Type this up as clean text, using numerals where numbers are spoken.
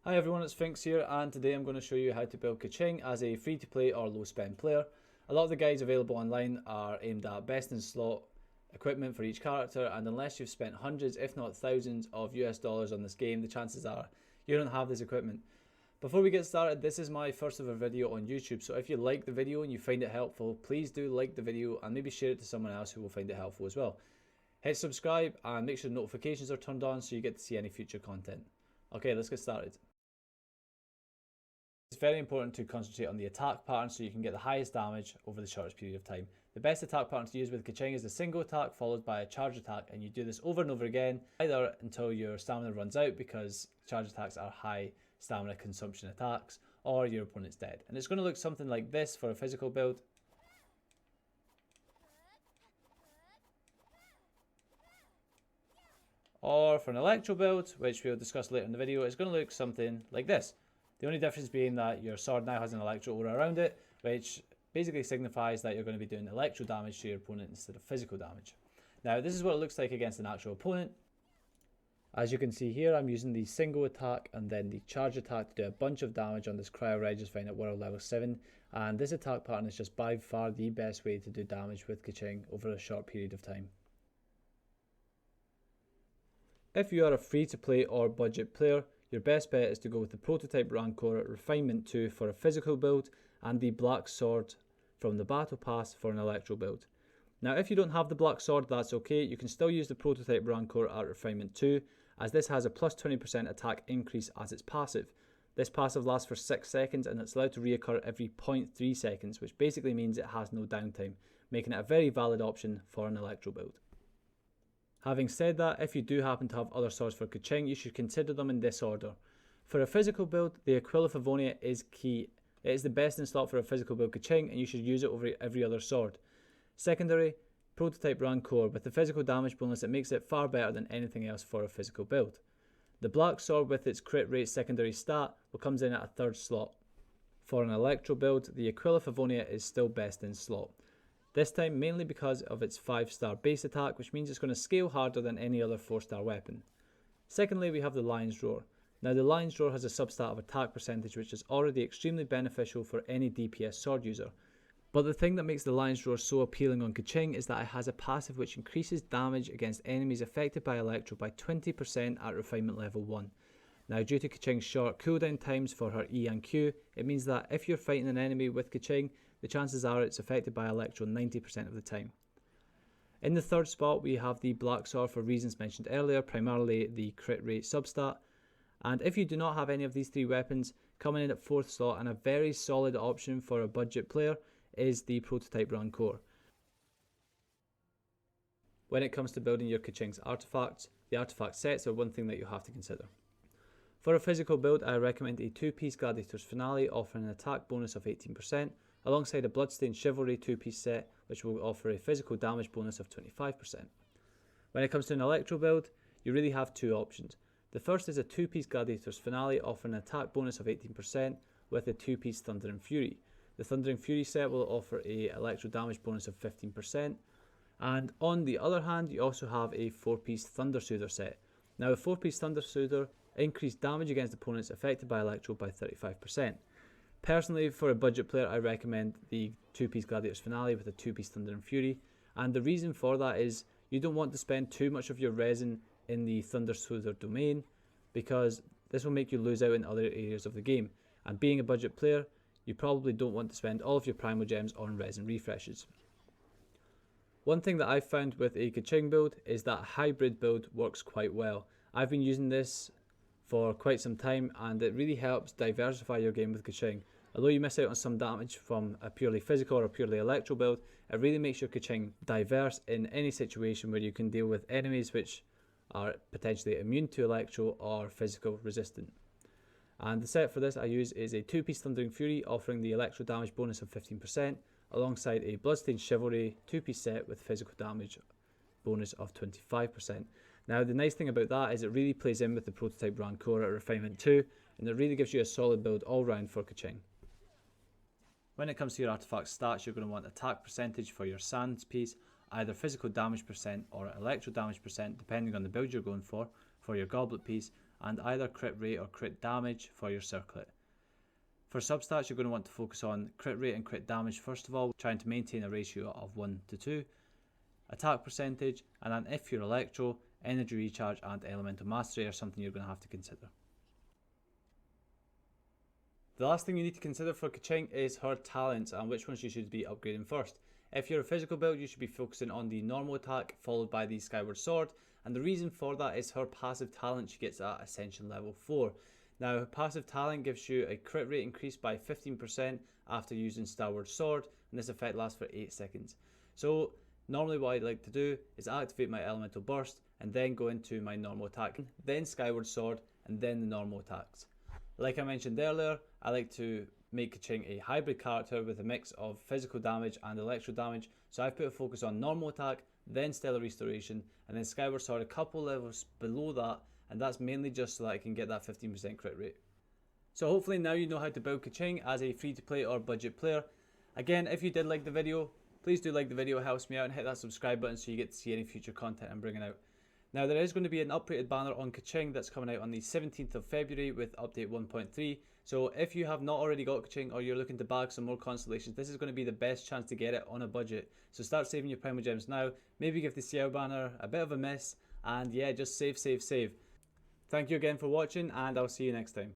Hi everyone, it's Finks here, and today I'm going to show you how to build Keqing as a free-to-play or low-spend player. A lot of the guides available online are aimed at best in slot equipment for each character, and unless you've spent hundreds if not thousands of US dollars on this game, the chances are you don't have this equipment. Before we get started, this is my first ever video on YouTube, so if you like the video and you find it helpful, please do like the video and maybe share it to someone else who will find it helpful as well. Hit subscribe and make sure notifications are turned on so you get to see any future content. Okay, let's get started. It's very important to concentrate on the attack pattern so you can get the highest damage over the shortest period of time. The best attack pattern to use with Keqing is a single attack followed by a charge attack, and you do this over and over again, either until your stamina runs out because charge attacks are high stamina consumption attacks, or your opponent's dead. And it's going to look something like this for a physical build. Or for an electro build, which we'll discuss later in the video, it's going to look something like this. The only difference being that your sword now has an electro aura around it, which basically signifies that you're going to be doing electro damage to your opponent instead of physical damage. Now, this is what it looks like against an actual opponent. As you can see here, I'm using the single attack and then the charge attack to do a bunch of damage on this cryo red just found at world level 7. And this attack pattern is just by far the best way to do damage with Keqing over a short period of time. If you are a free-to-play or budget player, your best bet is to go with the Prototype Rancor Refinement 2 for a physical build and the Black Sword from the Battle Pass for an electro build. Now, if you don't have the Black Sword, that's okay. You can still use the Prototype Rancor at Refinement 2, as this has a plus 20% attack increase as its passive. This passive lasts for 6 seconds and it's allowed to reoccur every 0.3 seconds, which basically means it has no downtime, making it a very valid option for an electro build. Having said that, if you do happen to have other swords for Keqing, you should consider them in this order. For a physical build, the Aquila Favonia is key. It is the best in slot for a physical build Keqing, and you should use it over every other sword. Secondary, Prototype Rancor. With the physical damage bonus, it makes it far better than anything else for a physical build. The Black Sword with its crit rate secondary stat comes in at a third slot. For an electro build, the Aquila Favonia is still best in slot. This time mainly because of its 5-star base attack, which means it's going to scale harder than any other 4-star weapon. Secondly, we have the Lion's Roar. Now, the Lion's Roar has a substat of attack percentage, which is already extremely beneficial for any DPS sword user. But the thing that makes the Lion's Roar so appealing on Keqing is that it has a passive which increases damage against enemies affected by electro by 20% at refinement level 1. Now, due to Keqing's short cooldown times for her E and Q, it means that if you're fighting an enemy with Keqing, the chances are it's affected by electro 90% of the time. In the third spot, we have the Black Sword for reasons mentioned earlier, primarily the crit rate substat. And if you do not have any of these three weapons, coming in at 4th slot and a very solid option for a budget player is the Prototype Rancor. When it comes to building your Keqing's artifacts, the artifact sets are one thing that you have to consider. For a physical build, I recommend a 2-piece Gladiator's Finale offering an attack bonus of 18%, alongside a Bloodstained Chivalry 2-piece set, which will offer a physical damage bonus of 25%. When it comes to an electro build, you really have two options. The first is a 2-piece Gladiator's Finale offering an attack bonus of 18% with a 2-piece Thundering Fury. The Thundering Fury set will offer a electro damage bonus of 15%, and on the other hand, you also have a 4-piece Thunder Soother set. Now, a 4-piece Thunder Soother increased damage against opponents affected by electro by 35%. Personally, for a budget player, I recommend the 2-piece Gladiator's Finale with a 2-piece Thundering Fury, and the reason for that is you don't want to spend too much of your resin in the Thunder Soother domain, because this will make you lose out in other areas of the game, and being a budget player, you probably don't want to spend all of your Primal Gems on resin refreshes. One thing that I've found with a Keqing build is that a hybrid build works quite well. I've been using this for quite some time, and it really helps diversify your game with Keqing. Although you miss out on some damage from a purely physical or purely electro build, it really makes your Keqing diverse in any situation where you can deal with enemies which are potentially immune to electro or physical resistant. And the set for this I use is a 2-piece Thundering Fury offering the electro damage bonus of 15%, alongside a Bloodstained Chivalry 2-piece set with physical damage bonus of 25%. Now, the nice thing about that is it really plays in with the Prototype Rancor at Refinement 2, and it really gives you a solid build all round for Keqing. When it comes to your artifact stats, you're going to want attack percentage for your Sands piece, either physical damage percent or electro damage percent, depending on the build you're going for your Goblet piece, and either crit rate or crit damage for your circlet. For substats, you're going to want to focus on crit rate and crit damage first of all, trying to maintain a ratio of 1 to 2, attack percentage, and then if you're electro, energy recharge and elemental mastery are something you're going to have to consider. The last thing you need to consider for Keqing is her talents and which ones you should be upgrading first. If you're a physical build, you should be focusing on the normal attack followed by the skyward sword, and the reason for that is her passive talent she gets at ascension level 4. Now, her passive talent gives you a crit rate increase by 15% after using skyward sword, and this effect lasts for 8 seconds. So normally what I'd like to do is activate my elemental burst and then go into my normal attack, then skyward sword, and then the normal attacks. Like I mentioned earlier, I like to make Keqing a hybrid character with a mix of physical damage and electro damage, so I've put a focus on normal attack, then stellar restoration, and then skyward sword a couple levels below that, and that's mainly just so that I can get that 15% crit rate. So hopefully now you know how to build Keqing as a free to play or budget player. Again, if you did like the video, please do like the video, it helps me out, and hit that subscribe button so you get to see any future content I'm bringing out. Now there is going to be an updated banner on Keqing that's coming out on the 17th of February with update 1.3. So if you have not already got Keqing or you're looking to bag some more constellations, this is going to be the best chance to get it on a budget. So start saving your Primal Gems now, maybe give the CL banner a bit of a miss, and yeah, just save. Thank you again for watching, and I'll see you next time.